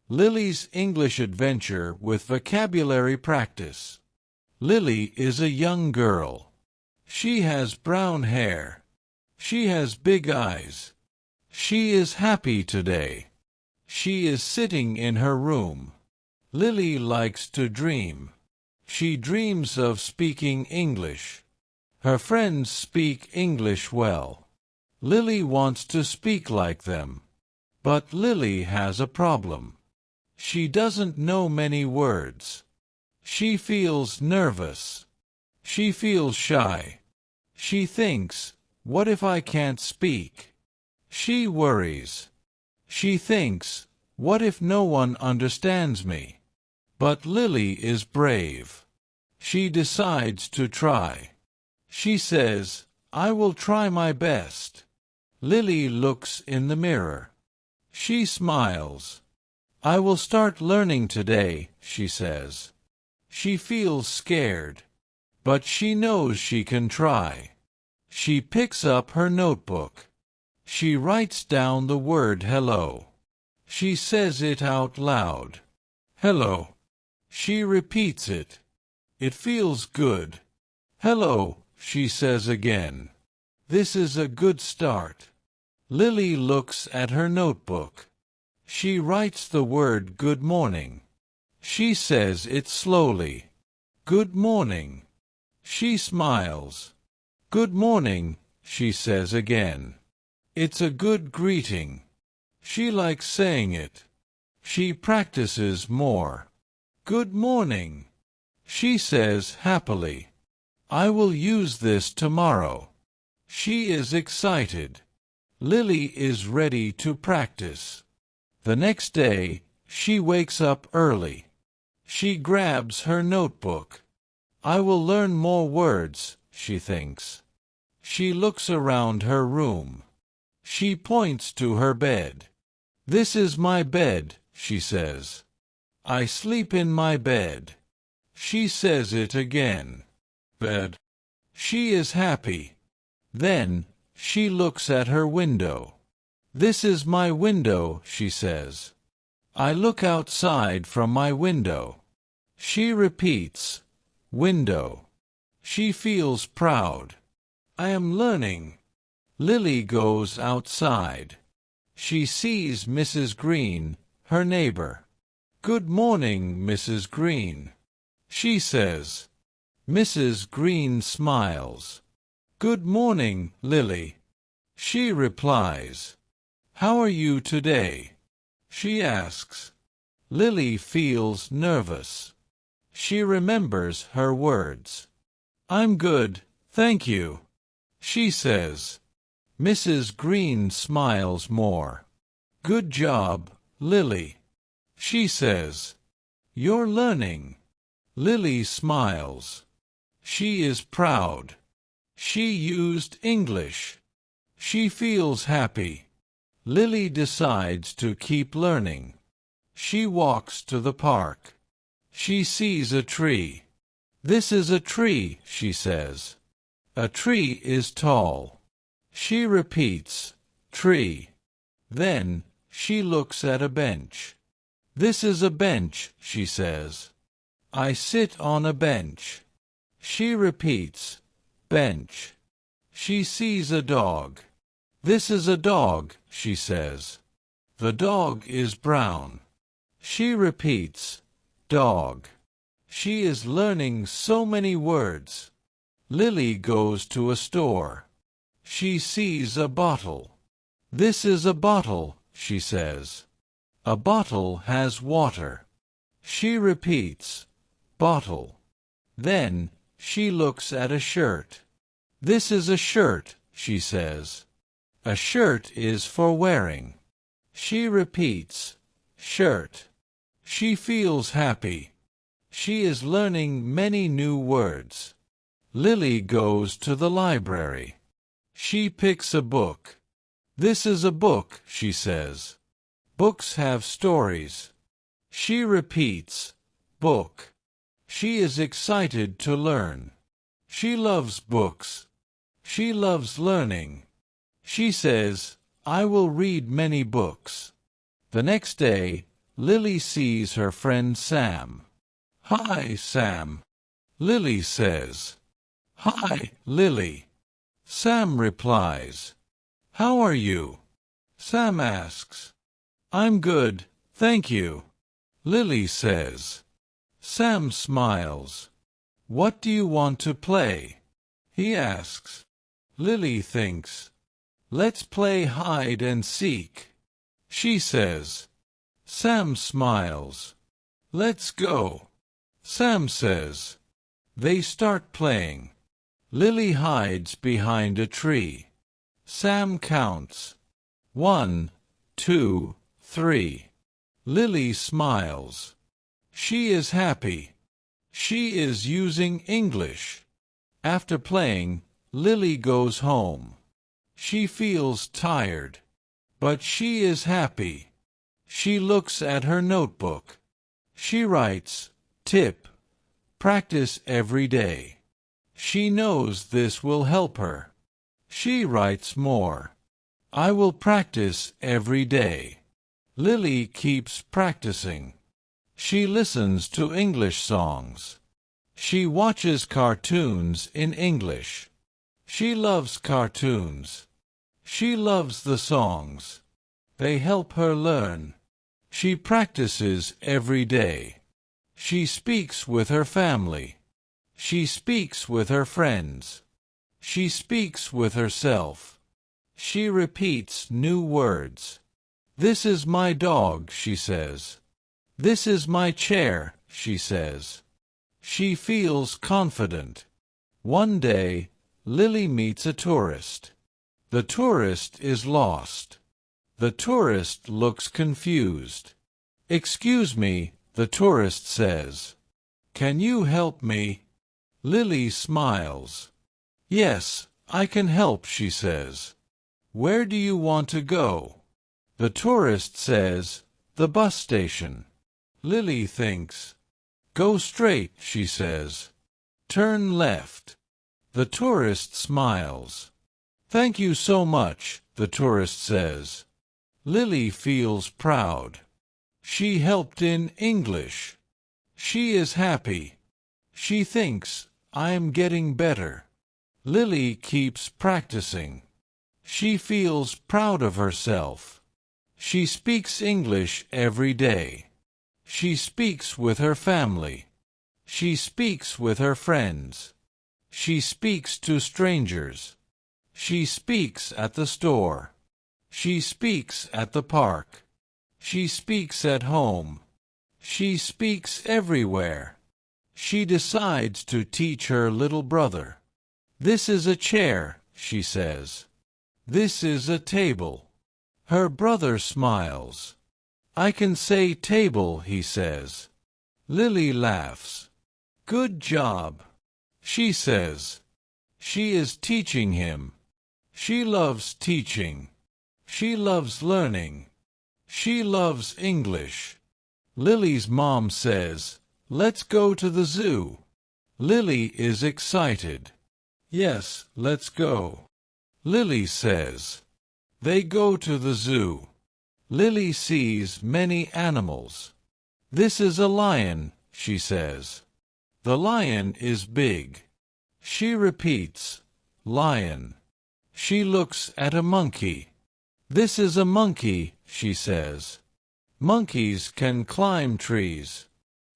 Lily's English adventure with vocabulary practice. Lily is a young girl. She has brown hair. She has big eyes. She is happy today. She is sitting in her room. Lily likes to dream. She dreams of speaking English. Her friends speak English well. Lily wants to speak like them. But Lily has a problem. She doesn't know many words. She feels nervous. She feels shy. She thinks, what if I can't speak? She worries. She thinks, what if no one understands me? But Lily is brave. She decides to try. She says, I will try my best. Lily looks in the mirror. She smiles. I will start learning today, she says. She feels scared, but she knows she can try. She picks up her notebook. She writes down the word hello. She says it out loud. Hello. She repeats it. It feels good. Hello, she says again. This is a good start. Lily looks at her notebook. She writes the word good morning. She says it slowly. Good morning. She smiles. Good morning, she says again. It's a good greeting. She likes saying it. She practices more. Good morning, she says happily. I will use this tomorrow. She is excited. Lily is ready to practice. The next day, she wakes up early. She grabs her notebook. I will learn more words, she thinks. She looks around her room. She points to her bed. This is my bed, she says. I sleep in my bed. She says it again. Bed. She is happy. Then, she looks at her window. This is my window, she says. I look outside from my window. She repeats, window. She feels proud. I am learning. Lily goes outside. She sees Mrs. Green, her neighbor. Good morning, Mrs. Green, she says. Mrs. Green smiles. Good morning, Lily. She replies. How are you today? She asks. Lily feels nervous. She remembers her words. I'm good, thank you, she says. Mrs. Green smiles more. Good job, Lily, she says. You're learning. Lily smiles. She is proud. She used English. She feels happy. Lily decides to keep learning. She walks to the park. She sees a tree. This is a tree, she says. A tree is tall. She repeats, tree. Then, she looks at a bench. This is a bench, she says. I sit on a bench. She repeats, bench. She sees a dog. This is a dog, she says. The dog is brown. She repeats, dog. She is learning so many words. Lily goes to a store. She sees a bottle. This is a bottle, she says. A bottle has water. She repeats, bottle. Then, she looks at a shirt. This is a shirt, she says. A shirt is for wearing. She repeats, shirt. She feels happy. She is learning many new words. Lily goes to the library. She picks a book. This is a book, she says. Books have stories. She repeats, book. She is excited to learn. She loves books. She loves learning. She says, I will read many books. The next day, Lily sees her friend Sam. "Hi, Sam," Lily says. "Hi, Lily." Sam replies. "How are you?" Sam asks. "I'm good, thank you," Lily says. Sam smiles. "What do you want to play?" he asks. Lily thinks. "Let's play hide and seek," she says. Sam smiles. "Let's go," Sam says. They start playing. Lily hides behind a tree. Sam counts. 1, 2, 3. Lily smiles. She is happy. She is using English. After playing, Lily goes home. She feels tired, but she is happy. She looks at her notebook. She writes, "Tip. Practice every day." She knows this will help her. She writes more. "I will practice every day." Lily keeps practicing. She listens to English songs. She watches cartoons in English. She loves cartoons. She loves the songs. They help her learn. She practices every day. She speaks with her family. She speaks with her friends. She speaks with herself. She repeats new words. "This is my dog," she says. "This is my chair," she says. She feels confident. One day, Lily meets a tourist. The tourist is lost. The tourist looks confused. "Excuse me," the tourist says. "Can you help me?" Lily smiles. "Yes, I can help," she says. "Where do you want to go?" The tourist says, "The bus station." Lily thinks. "Go straight," she says. "Turn left." The tourist smiles. "Thank you so much," the tourist says. Lily feels proud. She helped in English. She is happy. She thinks, "I am getting better." Lily keeps practicing. She feels proud of herself. She speaks English every day. She speaks with her family. She speaks with her friends. She speaks to strangers. She speaks at the store. She speaks at the park. She speaks at home. She speaks everywhere. She decides to teach her little brother. "This is a chair," she says. "This is a table." Her brother smiles. "I can say table," he says. Lily laughs. "Good job," she says. She is teaching him. She loves teaching. She loves learning. She loves English. Lily's mom says, "Let's go to the zoo." Lily is excited. "Yes, let's go," Lily says. They go to the zoo. Lily sees many animals. "This is a lion," she says. "The lion is big." She repeats, "Lion." She looks at a monkey. "This is a monkey," she says. "Monkeys can climb trees."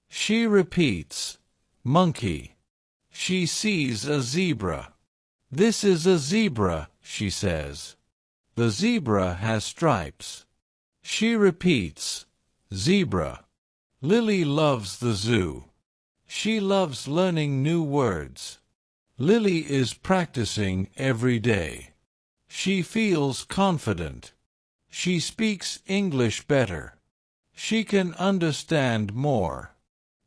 She repeats, "Monkey." She sees a zebra. "This is a zebra," she says. "The zebra has stripes." She repeats, "Zebra." Lily loves the zoo. She loves learning new words. Lily is practicing every day. She feels confident. She speaks English better. She can understand more.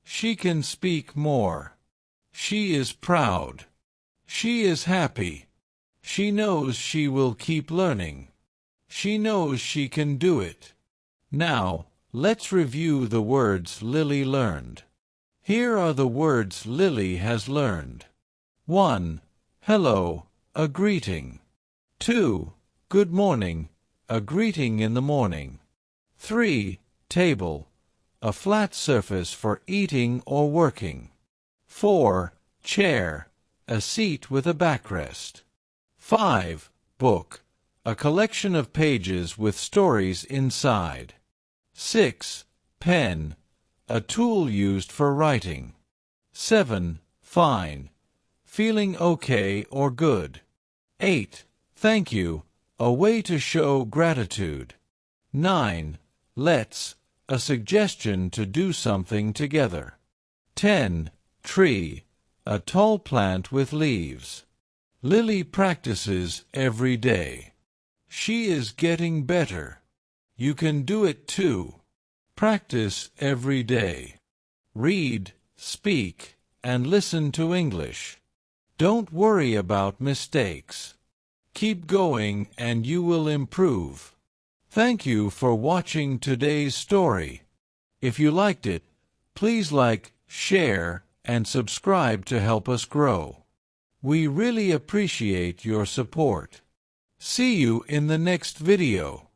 She can speak more. She is proud. She is happy. She knows she will keep learning. She knows she can do it. Now, let's review the words Lily learned. Here are the words Lily has learned. 1. Hello, a greeting. 2. Good morning, a greeting in the morning. 3. Table, a flat surface for eating or working. 4. Chair, a seat with a backrest. 5. Book, a collection of pages with stories inside. 6. Pen, a tool used for writing. 7. Fine, feeling okay or good. 8. Thank you, a way to show gratitude. 9. Let's, a suggestion to do something together. 10. Tree, a tall plant with leaves. Lily practices every day. She is getting better. You can do it too. Practice every day. Read, speak, and listen to English. Don't worry about mistakes. Keep going and you will improve. Thank you for watching today's story. If you liked it, please like, share, and subscribe to help us grow. We really appreciate your support. See you in the next video.